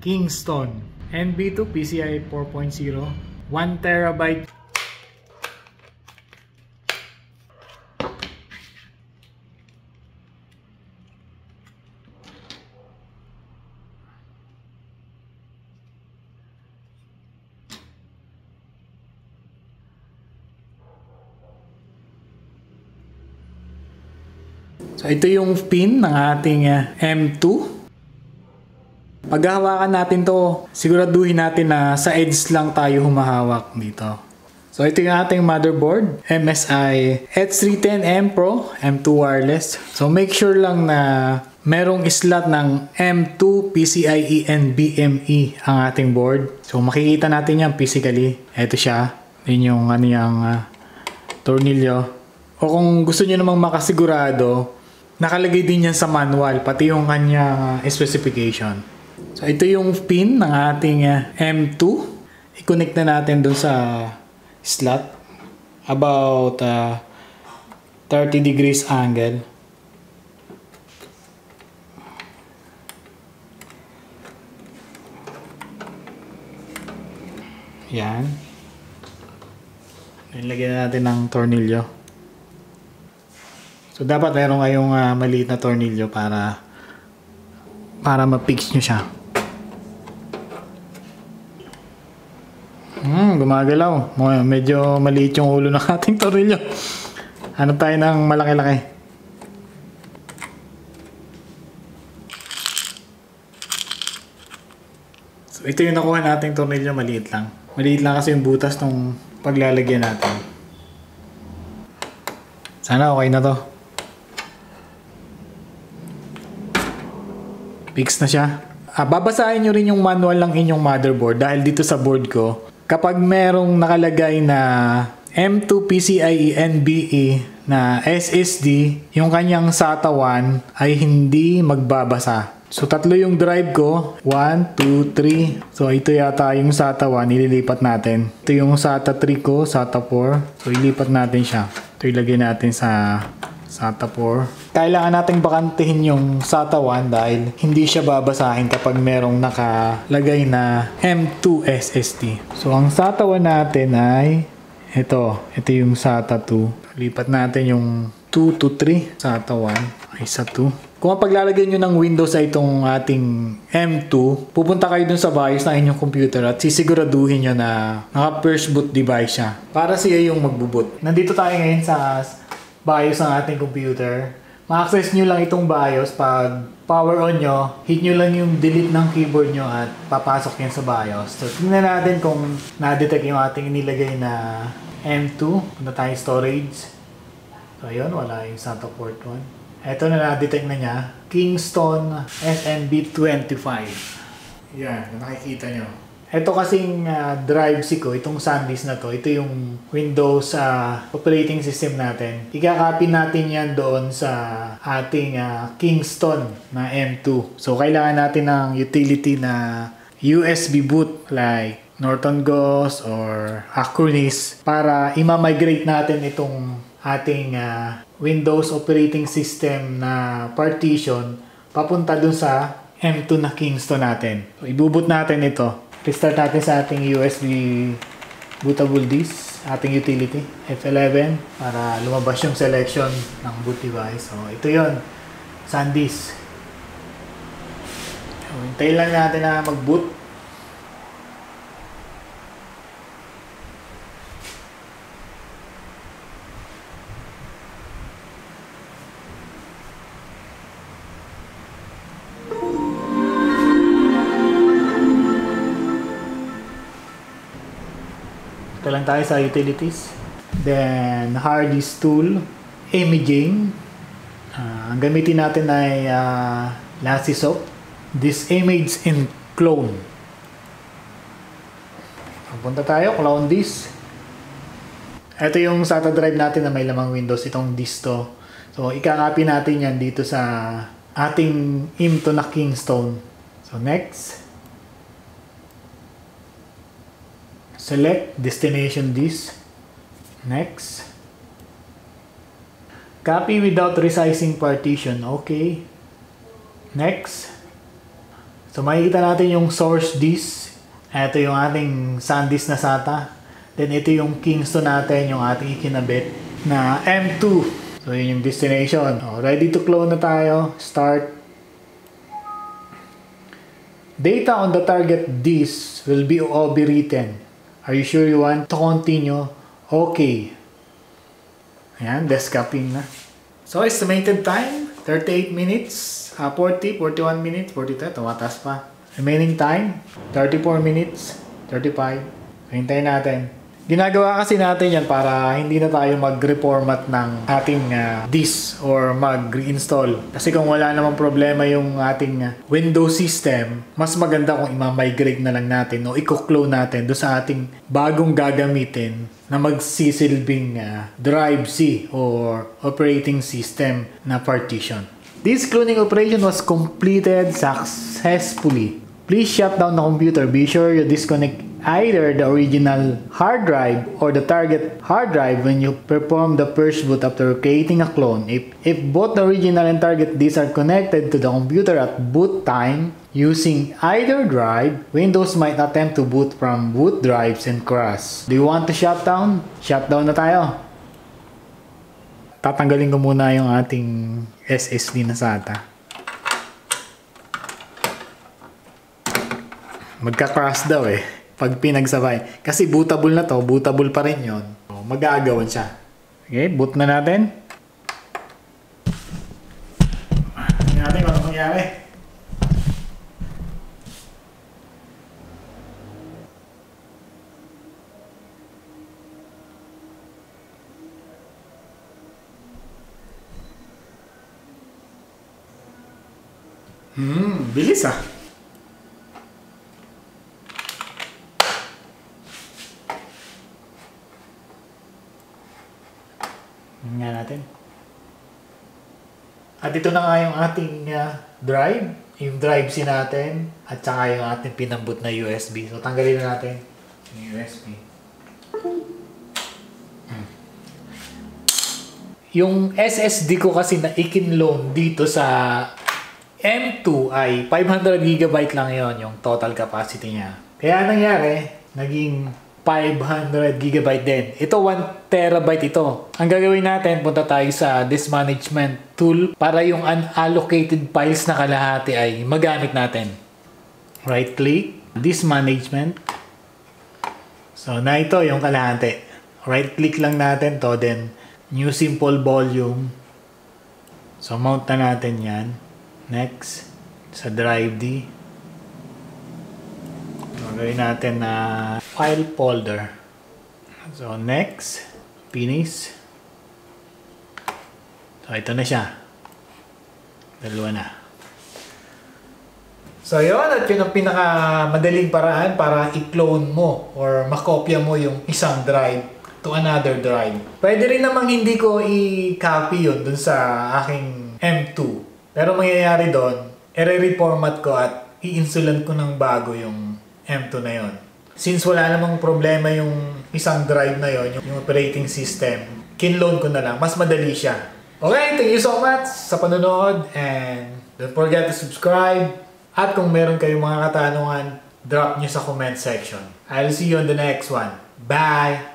Kingston NB2 PCI 4.0 1 terabyte. So ito yung pin ng ating M2. Paghahawakan natin to, siguraduhin natin na sa edge lang tayo humahawak dito. So ito yung ating motherboard, MSI H310M Pro M2 wireless. So make sure lang na merong slot ng M2 PCIe NVMe ang ating board. So makikita natin yan physically. Ito siya. Yun yung tornilyo. O kung gusto nyo namang makasigurado, nakalagay din yan sa manual, pati yung kanyang specification. So ito yung pin ng ating M2. I-connect na natin dun sa slot. About 30 degrees angle. Yan. Ilagyan natin ng tornilyo. So dapat meron kayong maliit na tornilyo para ma-fix nyo siya. Gumagalaw. Medyo maliit yung ulo ng ating tornilyo. Hanap tayo ng malaki-laki. So ito yung nakuha nating tornilyo, maliit lang. Maliit lang kasi yung butas ng paglalagyan natin. Sana okay na to. Fix na siya. Babasahin nyo rin yung manual ng inyong motherboard dahil dito sa board ko, kapag merong nakalagay na M2 PCIe NVMe na SSD, yung kanyang SATA 1 ay hindi magbabasa. So tatlo yung drive ko, 1, 2, 3. So ito yata yung SATA 1, ililipat natin. Ito yung SATA 3 ko, SATA 4. So ilipat natin siya. Ito ilagay natin sa SATA 4. Kailangan nating bakantihin yung SATA 1 dahil hindi siya babasahin kapag merong nakalagay na M2 SSD. So ang SATA 1 natin ay ito yung SATA 2. Lipat natin yung 2 to 3. SATA 1 ay sa 2. Kung paglalagay nyo ng Windows sa itong ating M2, pupunta kayo dun sa BIOS ng inyong computer at sisiguraduhin nyo na naka first boot device siya para siya yung magboot. Nandito tayo ngayon sa BIOS ng ating computer. Ma-access nyo lang itong BIOS pag power on nyo, hit nyo lang yung delete ng keyboard nyo at papasok yan sa BIOS. So tingnan natin kung na-detect yung ating inilagay na M2. Punta tayo storage. So ayun, wala yung SATA port 1. Ito na na-detect na niya. Kingston SNB25. Yan, nakikita nyo. Ito kasing drive C ko, itong SanDisk na to, ito yung Windows operating system natin. Ika-copy natin yan doon sa ating Kingston na M2. So, kailangan natin ng utility na USB boot like Norton Ghost or Acronis para ima-migrate natin itong ating Windows operating system na partition papunta dun sa M2 na Kingston natin. So, ibuboot natin ito. Restart natin sa ating USB bootable disk, ating utility F11 para lumabas yung selection ng boot device. So, ito yon, SanDisk. So, hintayin lang natin na mag-boot. Ito lang tayo sa utilities. Then, hard disk tool, imaging. Ang gamitin natin ay LaCieSoft. This image in clone. Punta tayo, clone disk. Ito yung SATA drive natin na may lamang Windows. Itong disk to. So, ika-copy natin yan dito sa ating M2 na Kingston. So, next. Select destination disk. Next. Copy without resizing partition. Okay. Next. So makikita natin yung source disk. Ito yung ating SanDisk na SATA. Then ito yung Kingston natin, yung ating ikinabit na M2. So yun yung destination. Ready to clone na tayo. Start. Data on the target disk will be overwritten. Are you sure you want to continue? Okay. Ayan, desk copying na. So estimated time, 38 minutes. 40, 41 minutes, 42, tumataas pa. Remaining time, 34 minutes, 35. Hintayin natin. Ginagawa kasi natin yan para hindi na tayo mag-reformat ng ating disk or mag-reinstall. Kasi kung wala namang problema yung ating Windows system, mas maganda kung ima-migrate na lang natin o i-clone natin doon sa ating bagong gagamitin na magsisilbing drive C or operating system na partition. This cloning operation was completed successfully. Please shut down the computer. Be sure you disconnect either the original hard drive or the target hard drive when you perform the first boot after creating a clone. If both the original and target disks are connected to the computer at boot time using either drive, Windows might attempt to boot from boot drives and crash. Do you want to shut down? Shut down na tayo. Tatanggalin ko muna yung ating SSD na SATA. Magka-crash daw eh. Pag pinagsabay. Kasi bootable na to. Bootable pa rin yun. Mag-aagawan siya. Okay, boot na natin. Tingnan natin kung ano mangyari. Bilis ah. Nga natin. At ito na nga yung ating drive. Yung drive C natin. At saka yung ating pinambot na USB. So tanggalin na natin yung USB. Yung SSD ko kasi na ikinloan dito sa M2 ay 500GB lang yon yung total capacity niya. Kaya nangyari, naging 500GB din. Ito 1TB ito. Ang gagawin natin, punta tayo sa disk management tool para yung unallocated files na kalahati ay magamit natin. Right click, disk management. So na ito yung kalahati. Right click lang natin to, then new simple volume. So mount na natin yan. Next, sa drive D. Gagawin natin na file folder. So next, finish. So ito na siya. Dalawa na. So yun, at yun ang pinakamadaling paraan para i-clone mo or makopya mo yung isang drive to another drive. Pwede rin namang hindi ko i-copy yun dun sa aking M2. Pero mangyayari doon, i-reformat ko at i-installan ko ng bago yung M2 na yon. Since wala namang problema yung isang drive na yon, yung operating system, kinload ko na lang. Mas madali siya. Okay, thank you so much sa panonood and don't forget to subscribe. At kung meron kayong mga katanungan, drop nyo sa comment section. I'll see you on the next one. Bye!